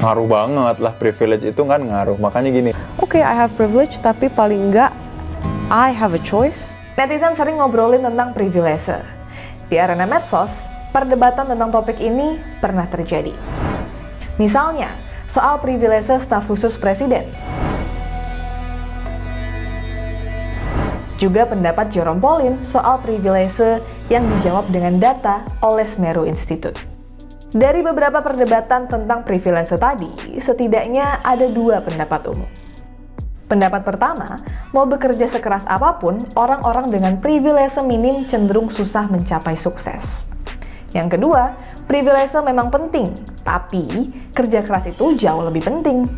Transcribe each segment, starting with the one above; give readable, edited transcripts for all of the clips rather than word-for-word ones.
Ngaruh banget lah, privilege itu kan ngaruh. Makanya gini, Oke, I have privilege, tapi paling enggak I have a choice. Netizen sering ngobrolin tentang privilege. Di arena medsos, perdebatan tentang topik ini pernah terjadi. Misalnya, soal privilege staf khusus presiden. Juga pendapat Jerome Pauline soal privilege yang dijawab dengan data oleh Semeru Institute. Dari beberapa perdebatan tentang privilege tadi, setidaknya ada dua pendapat umum. Pendapat pertama, mau bekerja sekeras apapun, orang-orang dengan privilege minim cenderung susah mencapai sukses. Yang kedua, privilege memang penting, tapi kerja keras itu jauh lebih penting.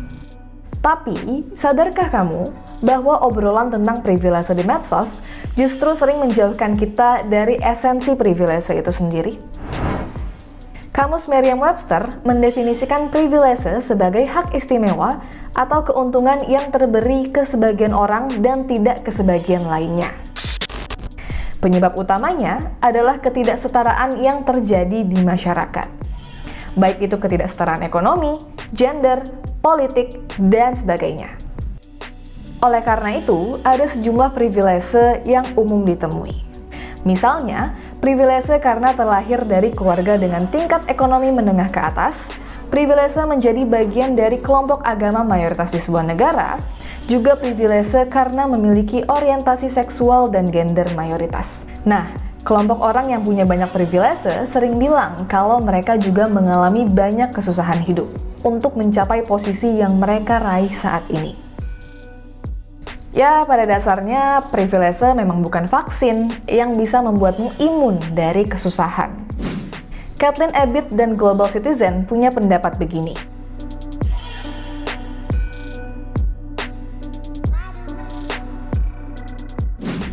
Tapi, sadarkah kamu bahwa obrolan tentang privilege di medsos justru sering menjauhkan kita dari esensi privilege itu sendiri? Kamus Merriam-Webster mendefinisikan privilege sebagai hak istimewa atau keuntungan yang terberi ke sebagian orang dan tidak ke sebagian lainnya. Penyebab utamanya adalah ketidaksetaraan yang terjadi di masyarakat. Baik itu ketidaksetaraan ekonomi, gender, politik, dan sebagainya. Oleh karena itu, ada sejumlah privilege yang umum ditemui. Misalnya, privilege karena terlahir dari keluarga dengan tingkat ekonomi menengah ke atas, privilege menjadi bagian dari kelompok agama mayoritas di sebuah negara, juga privilege karena memiliki orientasi seksual dan gender mayoritas. Nah, kelompok orang yang punya banyak privilege sering bilang kalau mereka juga mengalami banyak kesusahan hidup untuk mencapai posisi yang mereka raih saat ini. Ya, pada dasarnya privilege memang bukan vaksin yang bisa membuatmu imun dari kesusahan. Kathleen Abbott dan Global Citizen punya pendapat begini.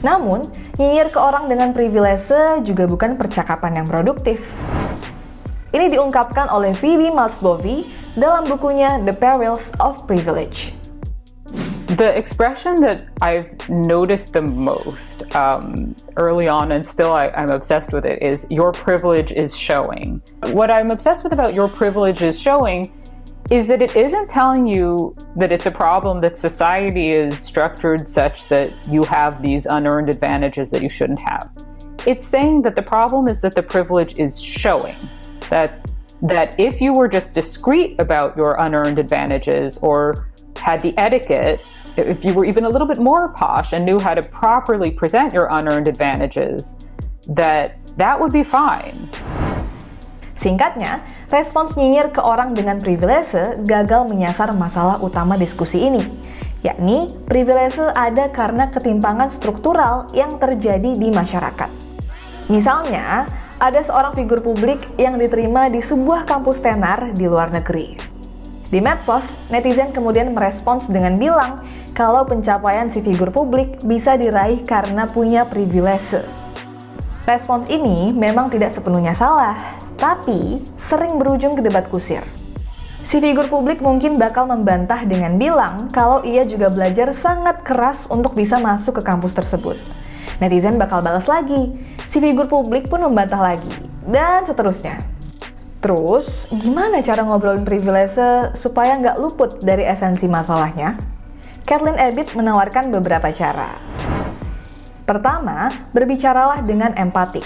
Namun, nyinyir ke orang dengan privilege juga bukan percakapan yang produktif. Ini diungkapkan oleh Phoebe Maltzbovy dalam bukunya The Perils of Privilege. The expression that I've noticed the most early on, and still I'm obsessed with it, is your privilege is showing. What I'm obsessed with about your privilege is showing is that it isn't telling you that it's a problem that society is structured such that you have these unearned advantages that you shouldn't have. It's saying that the problem is that the privilege is showing. That if you were just discreet about your unearned advantages or had the etiquette, if you were even a little bit more posh and knew how to properly present your unearned advantages, that would be fine. Singkatnya, respons nyinyir ke orang dengan privilege gagal menyasar masalah utama diskusi ini, yakni privilege ada karena ketimpangan struktural yang terjadi di masyarakat. Misalnya, ada seorang figur publik yang diterima di sebuah kampus tenar di luar negeri. Di medsos, netizen kemudian merespons dengan bilang kalau pencapaian si figur publik bisa diraih karena punya privilege. Respons ini memang tidak sepenuhnya salah, tapi sering berujung ke debat kusir. Si figur publik mungkin bakal membantah dengan bilang kalau ia juga belajar sangat keras untuk bisa masuk ke kampus tersebut. Netizen bakal balas lagi, si figur publik pun membantah lagi, dan seterusnya. Terus, gimana cara ngobrolin privilege supaya nggak luput dari esensi masalahnya? Kathleen Abbott menawarkan beberapa cara. Pertama, berbicaralah dengan empati.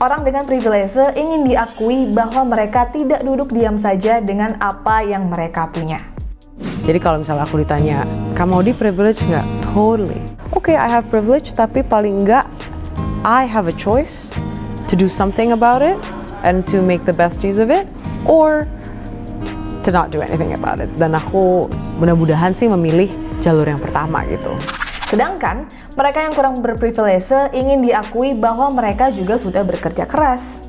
Orang dengan privilege ingin diakui bahwa mereka tidak duduk diam saja dengan apa yang mereka punya. Jadi kalau misalnya aku ditanya, kamu di privilege nggak? Totally. Oke, I have privilege, tapi paling nggak I have a choice to do something about it and to make the best use of it, or to not do anything about it. Dan aku mudah-mudahan sih memilih jalur yang pertama gitu. Sedangkan mereka yang kurang berprivilege ingin diakui bahwa mereka juga sudah bekerja keras.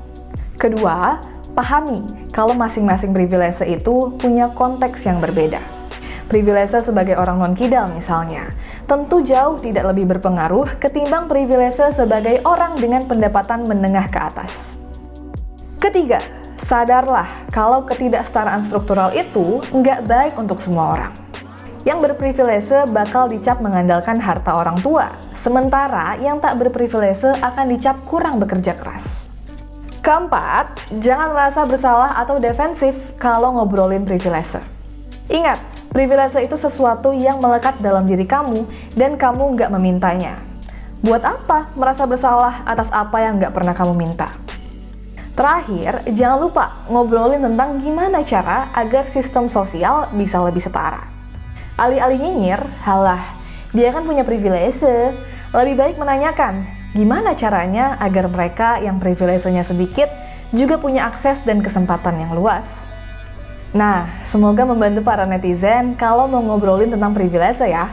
Kedua, pahami kalau masing-masing privilege itu punya konteks yang berbeda. Privilege sebagai orang non-kidal misalnya, tentu jauh tidak lebih berpengaruh ketimbang privilege sebagai orang dengan pendapatan menengah ke atas. Ketiga, sadarlah kalau ketidaksetaraan struktural itu nggak baik untuk semua orang. Yang berprivilege bakal dicap mengandalkan harta orang tua, sementara yang tak berprivilege akan dicap kurang bekerja keras. Keempat, jangan merasa bersalah atau defensif kalau ngobrolin privilege. Ingat, privilege itu sesuatu yang melekat dalam diri kamu dan kamu nggak memintanya. Buat apa merasa bersalah atas apa yang nggak pernah kamu minta? Terakhir, jangan lupa ngobrolin tentang gimana cara agar sistem sosial bisa lebih setara. Alih-alih nyinyir, halah, dia kan punya privilege. Lebih baik menanyakan, gimana caranya agar mereka yang privilege-nya sedikit juga punya akses dan kesempatan yang luas. Nah, semoga membantu para netizen kalau mau ngobrolin tentang privilege ya.